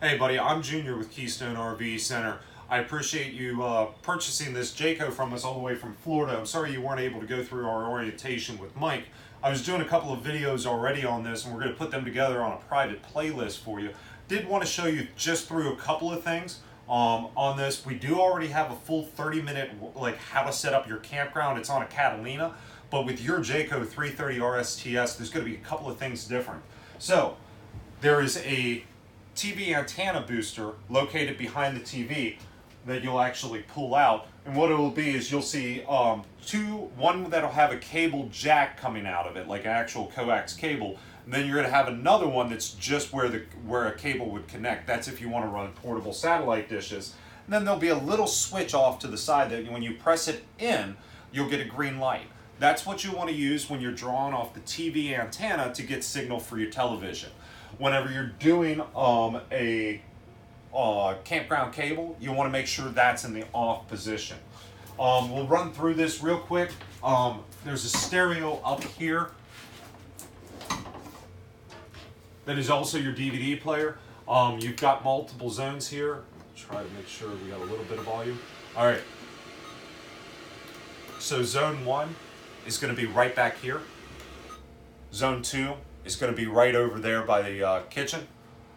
Hey buddy, I'm Junior with Keystone RV Center. I appreciate you purchasing this Jayco from us all the way from Florida. I'm sorry you weren't able to go through our orientation with Mike. I was doing a couple of videos already on this and we're going to put them together on a private playlist for you. Did want to show you just through a couple of things on this. We do already have a full 30-minute like how to set up your campground. It's on a Catalina, but with your Jayco 330 RSTS, there's going to be a couple of things different. So there is a TV antenna booster located behind the TV that you'll actually pull out, and what it will be is you'll see one that'll have a cable jack coming out of it, like an actual coax cable, and then you're going to have another one that's just where a cable would connect. That's if you want to run portable satellite dishes. And then there'll be a little switch off to the side that when you press it in, you'll get a green light. That's what you want to use when you're drawing off the TV antenna to get signal for your television. Whenever you're doing a campground cable, you want to make sure that's in the off position. We'll run through this real quick. There's a stereo up here that is also your DVD player. You've got multiple zones here. Try to make sure we got a little bit of volume. All right. So zone 1 is going to be right back here. Zone 2 is going to be right over there by the kitchen.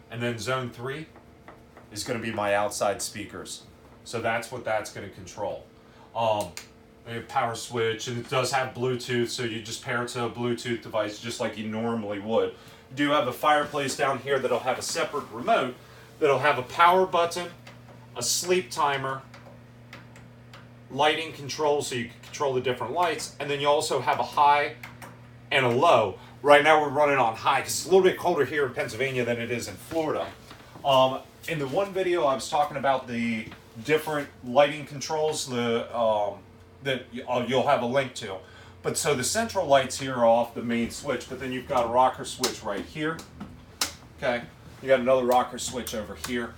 And then zone 3 is going to be my outside speakers. So that's what that's going to control. A power switch, and it does have Bluetooth, so you just pair it to a Bluetooth device just like you normally would. You do have a fireplace down here that'll have a separate remote, that'll have a power button, a sleep timer, lighting control so you can control the different lights, and then you also have a high and a low. Right now we're running on high because it's a little bit colder here in Pennsylvania than it is in Florida. In the one video I was talking about the different lighting controls that you'll have a link to. But so the central lights here are off the main switch, but then you've got a rocker switch right here. Okay, you got another rocker switch over here.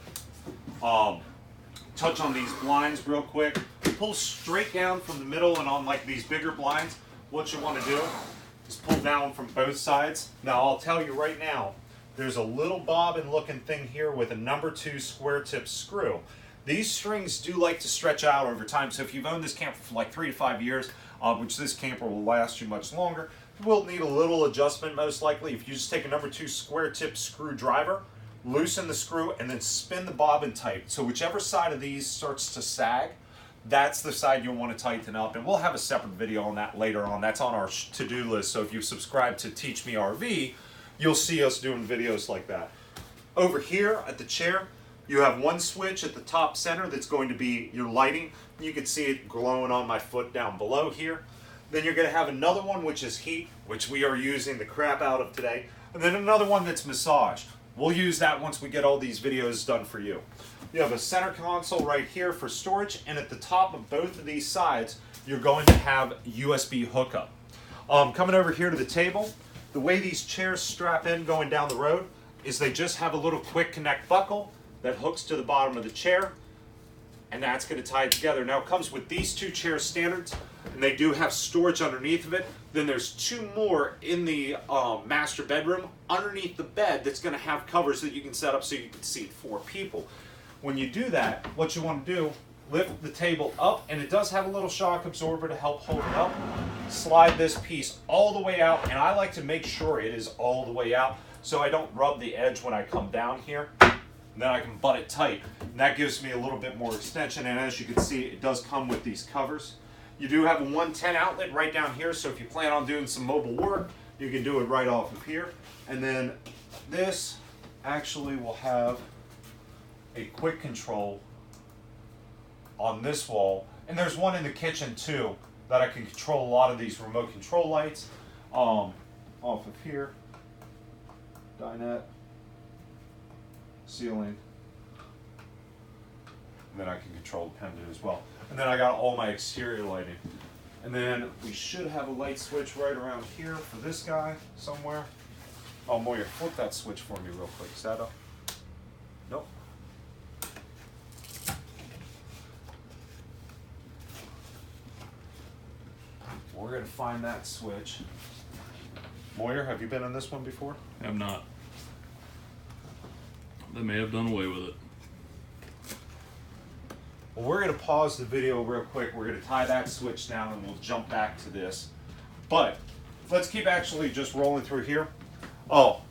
Touch on these blinds real quick. Pull straight down from the middle, and on like these bigger blinds, what you want to do is pull down from both sides. Now I'll tell you right now, there's a little bobbin looking thing here with a number 2 square tip screw. These strings do like to stretch out over time, so if you've owned this camper for like 3 to 5 years, which this camper will last you much longer, you will need a little adjustment most likely. If you just take a number 2 square tip screwdriver, loosen the screw, and then spin the bobbin tight. So whichever side of these starts to sag, that's the side you'll want to tighten up. And we'll have a separate video on that later on. That's on our to-do list. So if you subscribe to Teach Me RV, you'll see us doing videos like that. Over here at the chair, you have one switch at the top center that's going to be your lighting. You can see it glowing on my foot down below here. Then you're going to have another one which is heat, which we are using the crap out of today. And then another one that's massage. We'll use that once we get all these videos done for you. You have a center console right here for storage, and at the top of both of these sides, you're going to have USB hookup. Coming over here to the table, the way these chairs strap in going down the road is they just have a little quick connect buckle that hooks to the bottom of the chair, and that's going to tie it together. Now it comes with these 2 chair standards, and they do have storage underneath of it. Then there's 2 more in the master bedroom underneath the bed that's going to have covers that you can set up so you can seat 4 people. When you do that, what you want to do, lift the table up, and it does have a little shock absorber to help hold it up. Slide this piece all the way out, and I like to make sure it is all the way out so I don't rub the edge when I come down here. And then I can butt it tight. And that gives me a little bit more extension, and as you can see, it does come with these covers. You do have a 110 outlet right down here, so if you plan on doing some mobile work, you can do it right off of here. And then this actually will have a quick control on this wall, and there's one in the kitchen too that I can control a lot of these remote control lights off of here. Dinette, ceiling, and then I can control the pendant as well. And then I got all my exterior lighting. And then we should have a light switch right around here for this guy somewhere. Oh, Moyer, flip that switch for me real quick. Is that up? Nope. We're going to find that switch. Moyer, have you been on this one before? I'm not. they may have done away with it. Well, we're going to pause the video real quick. We're going to tie that switch down and we'll jump back to this. But let's keep actually just rolling through here. Oh,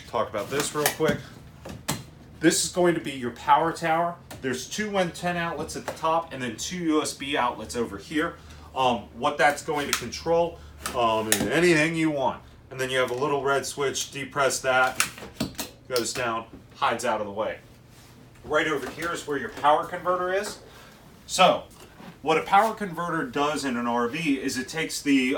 talk about this real quick. This is going to be your power tower. There's 2 110 outlets at the top and then 2 USB outlets over here. What that's going to control is anything you want. And then you have a little red switch, depress that, goes down, hides out of the way. Right over here is where your power converter is. So, what a power converter does in an RV is it takes the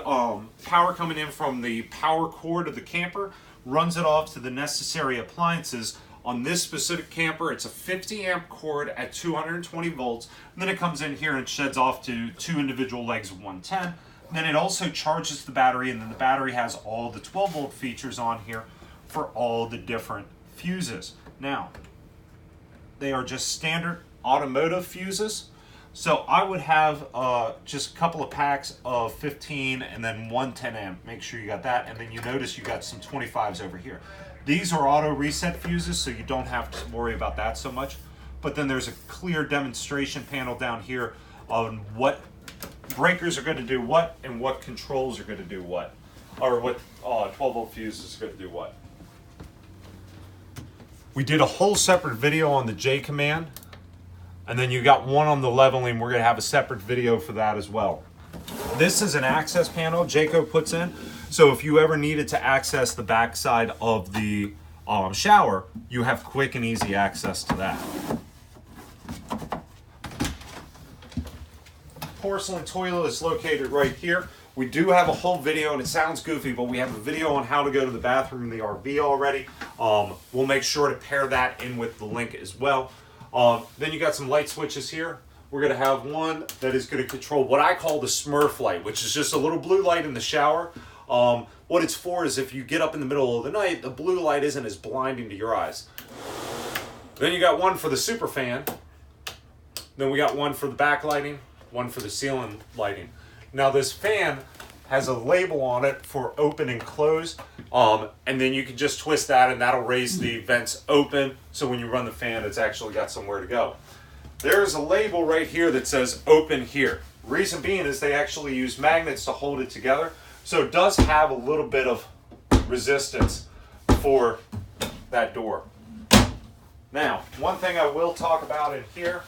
power coming in from the power cord of the camper, runs it off to the necessary appliances. On this specific camper, it's a 50 amp cord at 220 volts. And then it comes in here and sheds off to 2 individual legs of 110. And then it also charges the battery, and then the battery has all the 12 volt features on here for all the different fuses. Now, they are just standard automotive fuses. So I would have just a couple of packs of 15 and then 110 amp. Make sure you got that. And then you notice you got some 25s over here. These are auto reset fuses, so you don't have to worry about that so much. But then there's a clear demonstration panel down here on what breakers are going to do what and what controls are going to do what. Or what 12 volt fuses are going to do what. We did a whole separate video on the J command. And then you got one on the leveling. We're going to have a separate video for that as well. This is an access panel Jayco puts in. So if you ever needed to access the backside of the shower, you have quick and easy access to that. Porcelain toilet is located right here. We do have a whole video, and it sounds goofy, but we have a video on how to go to the bathroom in the RV already. We'll make sure to pair that in with the link as well. Then you got some light switches here. We're going to have one that is going to control what I call the Smurf light, which is just a little blue light in the shower. What it's for is if you get up in the middle of the night, the blue light isn't as blinding to your eyes. Then you got one for the super fan. Then we got one for the backlighting, one for the ceiling lighting. Now this fan has a label on it for open and close, and then you can just twist that and that'll raise the vents open, so when you run the fan it's actually got somewhere to go. There's a label right here that says open here. Reason being is they actually use magnets to hold it together, so it does have a little bit of resistance for that door. Now, one thing I will talk about in here,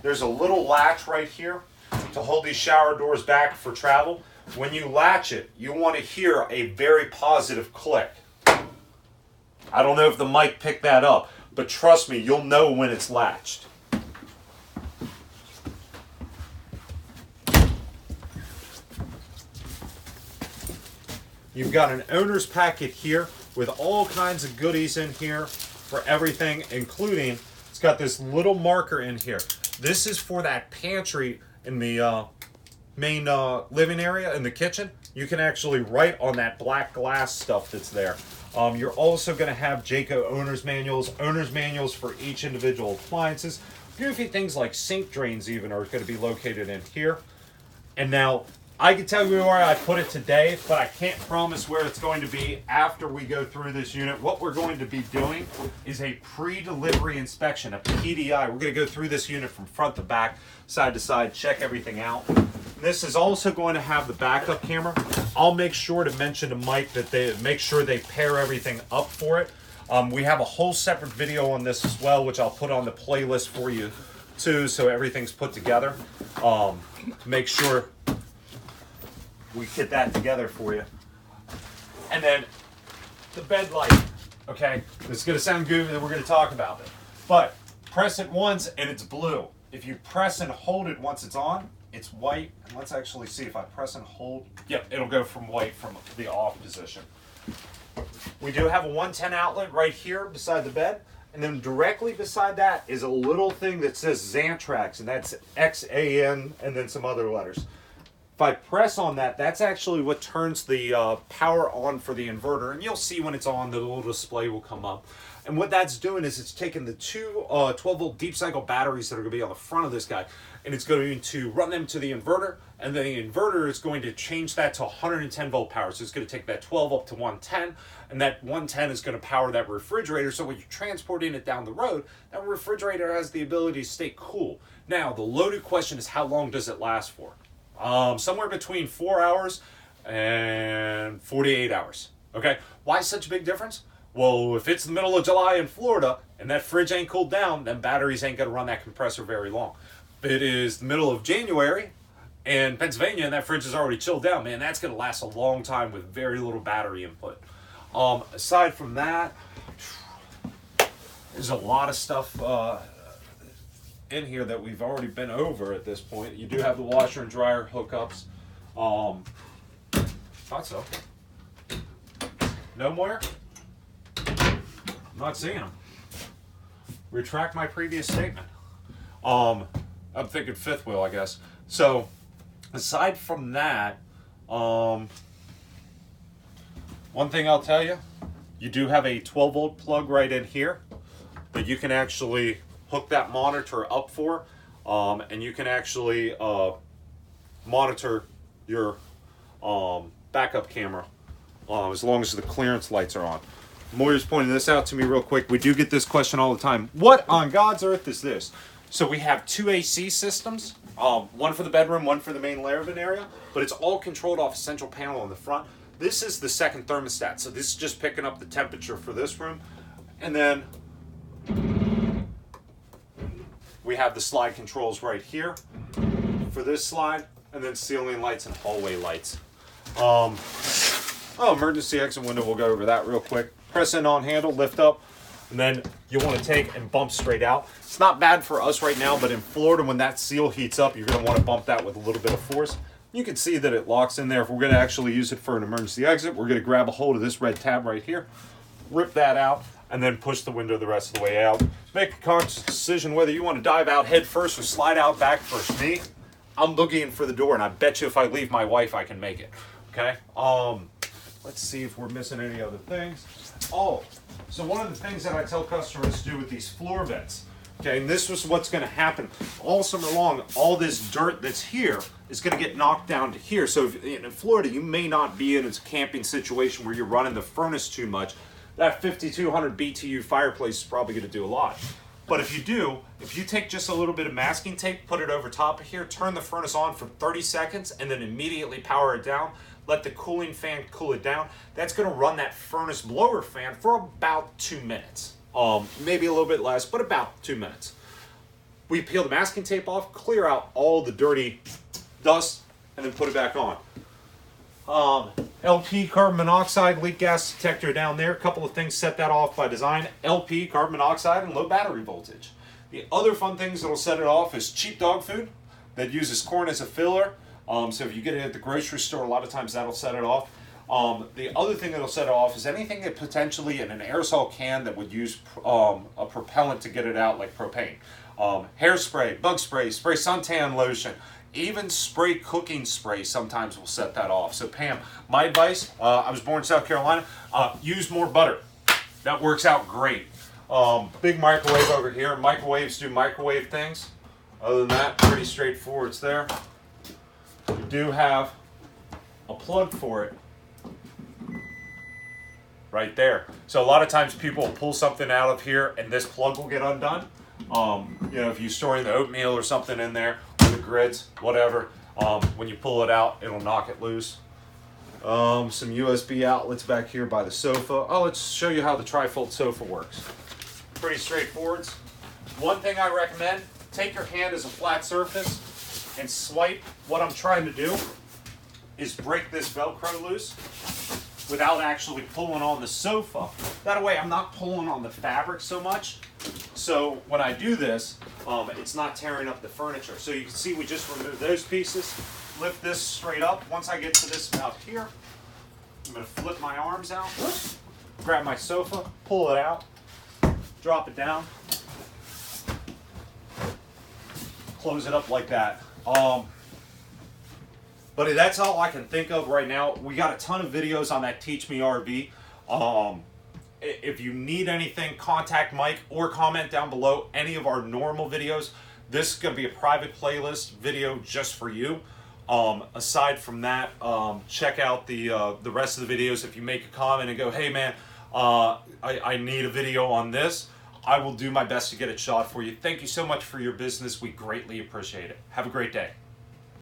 there's a little latch right here to hold these shower doors back for travel. When you latch it, you want to hear a very positive click. I don't know if the mic picked that up, but trust me, you'll know when it's latched. You've got an owner's packet here with all kinds of goodies in here for everything, including, it's got this little marker in here. This is for that pantry in the main living area in the kitchen. You can actually write on that black glass stuff that's there. You're also going to have Jayco owner's manuals for each individual appliances. Goofy things like sink drains even are going to be located in here. And now, I can tell you where I put it today, but I can't promise where it's going to be after we go through this unit. What we're going to be doing is a pre-delivery inspection, a PDI. We're going to go through this unit from front to back, side to side, check everything out. This is also going to have the backup camera. I'll make sure to mention to Mike that they make sure they pair everything up for it. We have a whole separate video on this as well, which I'll put on the playlist for you too, so everything's put together. To make sure we get that together for you. And then the bed light, okay? This is gonna sound goofy that we're gonna talk about it, but press it once and it's blue. If you press and hold it once it's on, it's white. And let's actually see if I press and hold. Yep, it'll go from white from the off position. We do have a 110 outlet right here beside the bed. And then directly beside that is a little thing that says Xantrax, and that's XAN and then some other letters. If I press on that, that's actually what turns the power on for the inverter. And you'll see when it's on, the little display will come up. And what that's doing is it's taking the two 12-volt deep cycle batteries that are going to be on the front of this guy, and it's going to run them to the inverter, and then the inverter is going to change that to 110-volt power. So it's going to take that 12 up to 110, and that 110 is going to power that refrigerator. So when you're transporting it down the road, that refrigerator has the ability to stay cool. Now, the loaded question is, how long does it last for? Somewhere between 4 hours and 48 hours. Okay, why such a big difference? Well, if it's the middle of July in Florida and that fridge ain't cooled down, then batteries ain't going to run that compressor very long. If it is the middle of January in Pennsylvania and that fridge is already chilled down, man, that's going to last a long time with very little battery input. Aside from that, there's a lot of stuff in here that we've already been over at this point. You do have the washer and dryer hookups. Thought so. No more? I'm not seeing them. Retract my previous statement. I'm thinking fifth wheel, I guess. So, aside from that, one thing I'll tell you, you do have a 12-volt plug right in here that you can actually hook that monitor up for, and you can actually monitor your backup camera as long as the clearance lights are on. Moira's pointing this out to me real quick. We do get this question all the time. What on God's earth is this? So we have two AC systems, one for the bedroom, one for the main living area, but it's all controlled off a central panel on the front. This is the second thermostat, so this is just picking up the temperature for this room. And then we have the slide controls right here for this slide, and then ceiling lights and hallway lights. Emergency exit window, we'll go over that real quick. Press in on handle, lift up, and then you want to take and bump straight out. It's not bad for us right now, but in Florida, when that seal heats up, you're going to want to bump that with a little bit of force. You can see that it locks in there. If we're going to actually use it for an emergency exit, we're going to grab a hold of this red tab right here, rip that out, and then push the window the rest of the way out. Make a conscious decision whether you want to dive out head first or slide out back first. Me, I'm boogieing for the door, and I bet you if I leave my wife, I can make it. Okay? Let's see if we're missing any other things. Oh, so one of the things that I tell customers to do with these floor vents, okay, and this was what's going to happen all summer long, all this dirt that's here is going to get knocked down to here. So if, in Florida, you may not be in a camping situation where you're running the furnace too much. That 5200 BTU fireplace is probably going to do a lot. But if you do, if you take just a little bit of masking tape, put it over top of here, turn the furnace on for 30 seconds, and then immediately power it down, let the cooling fan cool it down, that's going to run that furnace blower fan for about 2 minutes. Maybe a little bit less, but about 2 minutes. We peel the masking tape off, clear out all the dirty dust, and then put it back on. LP carbon monoxide leak gas detector down there. A couple of things set that off by design. LP carbon monoxide and low battery voltage. The other fun things that will set it off is cheap dog food that uses corn as a filler. So if you get it at the grocery store, a lot of times that'll set it off. The other thing that'll set it off is anything that potentially in an aerosol can that would use a propellant to get it out, like propane. Hairspray, bug spray, spray suntan lotion, even spray cooking spray sometimes will set that off. So Pam, my advice, I was born in South Carolina, use more butter. That works out great. Big microwave over here. Microwaves do microwave things. Other than that, pretty straightforward. It's there. You do have a plug for it right there. So a lot of times people will pull something out of here and this plug will get undone. If you're storing the oatmeal or something in there, or the grids, whatever, when you pull it out, it'll knock it loose. Some USB outlets back here by the sofa. Let's show you how the trifold sofa works. Pretty straightforward. One thing I recommend, take your hand as a flat surface and swipe. What I'm trying to do is break this Velcro loose without actually pulling on the sofa. That way I'm not pulling on the fabric so much. So when I do this, it's not tearing up the furniture. So you can see we just removed those pieces. Lift this straight up. Once I get to this about here, I'm going to flip my arms out, grab my sofa, pull it out, drop it down, close it up like that. But that's all I can think of right now. We got a ton of videos on that Teach Me RV. If you need anything, contact Mike or comment down below any of our normal videos. This is going to be a private playlist video just for you. Aside from that, check out the rest of the videos. If you make a comment and go, hey man, I need a video on this, I will do my best to get it shot for you. Thank you so much for your business. We greatly appreciate it. Have a great day.